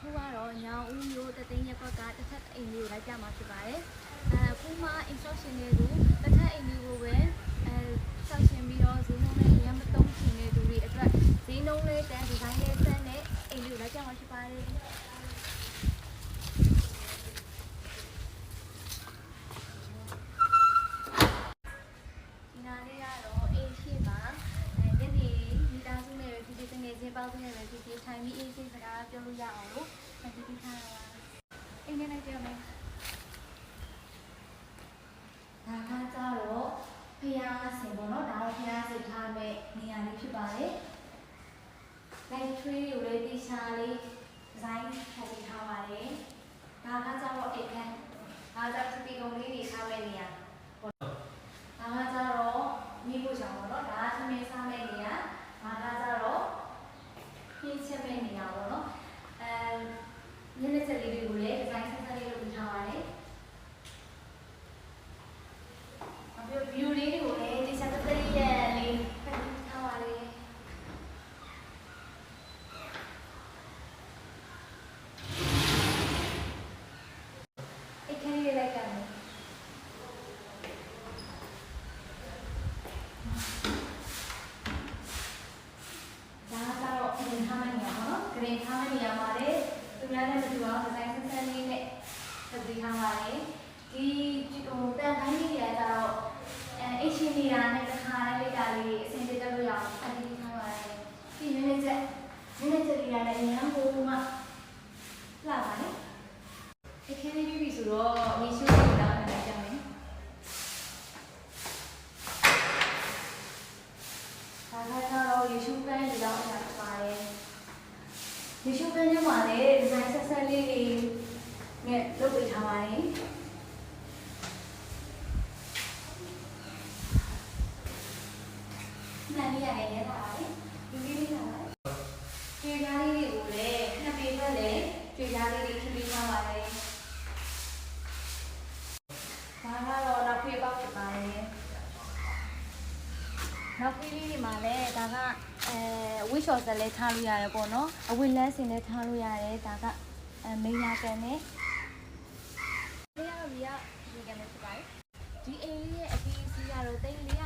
အခုကတော့ညောင်ဦးရိုးတသိန်းရက်ကွက်ကတစ်ထပ်အိမ်လေးကိုလိုက်ပြမှာဖြစ်ပါတယ်အခုမှ instruction လေးကိုတစ်ထပ်အိမ်လေးကိုပဲဆောက်ရှင်ပြီးတော့ဈေးနှုန်းနဲ့ရမ်းမသုံးချင်တဲ့သူတွေအတွက်ဈေးနှုန်းလေးတန်ဒီဇိုင်းလေးဆက်နဲ့အိမ်လေးကိုလိုက်ပြမှာဖြစ်ပါတယ်ပေါင်းနေပဲဖြစ်ဖြစ်ထိုင်ပြီးအေးဆေးစကားပြောလို့ရအောင်လို့ဒီဒီထားတာအိမ်ထဲလိုက်ပြောမယ်ဒါကကြတော့ဖျားစင်ပေါ့နော်ဒါတော့ဖျားစင်ထားမဲ့နေရာလေးဖြစ်ပါတယ်လိုက်ထွေးကိုလည်းတိချာလေးဒီဇိုင်းထုတ်ပေးထားပါတယ်ဒါကကြတော့အိမ်ခန်းဒါကြစပီကုံလေးတွေထားမဲ့နေရာပေါ့ဒါကကြတော့မိဖို့ကြောင့်ပေါ့နော်ဒါကသမင်းစားမဲ့နေရာဒါကကြတော့ပြည့်ချက်မဲ့နေရပါတော့ညနေချက်လေးတွေကိုလည်းဒီဇိုင်းဆက်ဆက်လေးလုပ်ပြီးထားပါတယ်အပြည့် view လေးတွေကိုလည်းဒီဆက်သက်လေးရဲ့လေးဖတ်ပြီးထားပါတယ်အခန်းလေးလိုက်ကြမယ်ဂရင်ထားမယ့်နေရာမှာလေသူများနဲ့မတူအောင်ဒီဇိုင်းဆက်ဆက်လေးနဲ့ဆက်ပြီးထားပါတယ်ဒီတန်ခိုင်းလေးတွေကကြတော့အိတ်ရှင်နေတာနဲ့တစ်ခါလေးလိုက်တာလေးအဆင်ပြေတက်လို့ရအောင်အတီးထားပါတယ်ဒီနည်းနည်းချက်လေးရတဲ့ဉာဏ်ကိုမှလာပါလေအခင်းလေးပြီးဆိုတော့မြေရှုပ်လေးတောင်းနေကြမယ်ဒါကတော့ရေရှုပ်တိုင်းဒီလောက်ထားပါတယ်ဒီရှုပ်ပန်းထဲမှာလည်းဒီဇိုင်းဆက်ဆက်လေးတွေနဲ့လုပ်ပေးထားပါတယ်။နာမည်ရတယ်ရတာလေ။ဒီလေးလေးလာပါ။ကျွေးပြားလေးတွေကိုလည်းနှစ်ပေဘက်လည်းကျွေးပြားလေးတွေထည့်ပေးထားပါတယ်။ဒါကတော့နောက်ဖေးပေါက်ဖြစ်ပါတယ်။နောက်ဖေးလေးတွေမှာလည်းဒါကဝိရှော်ဆက်လည်းထားလို့ရတယ်ပေါ့နော်အဝတ်လန်းစင်လည်းထားလို့ရတယ်ဒါကမိန်းလာကန်နဲ့ဒီအိမ်လေးရဲ့အပြီးအစီးကတော့340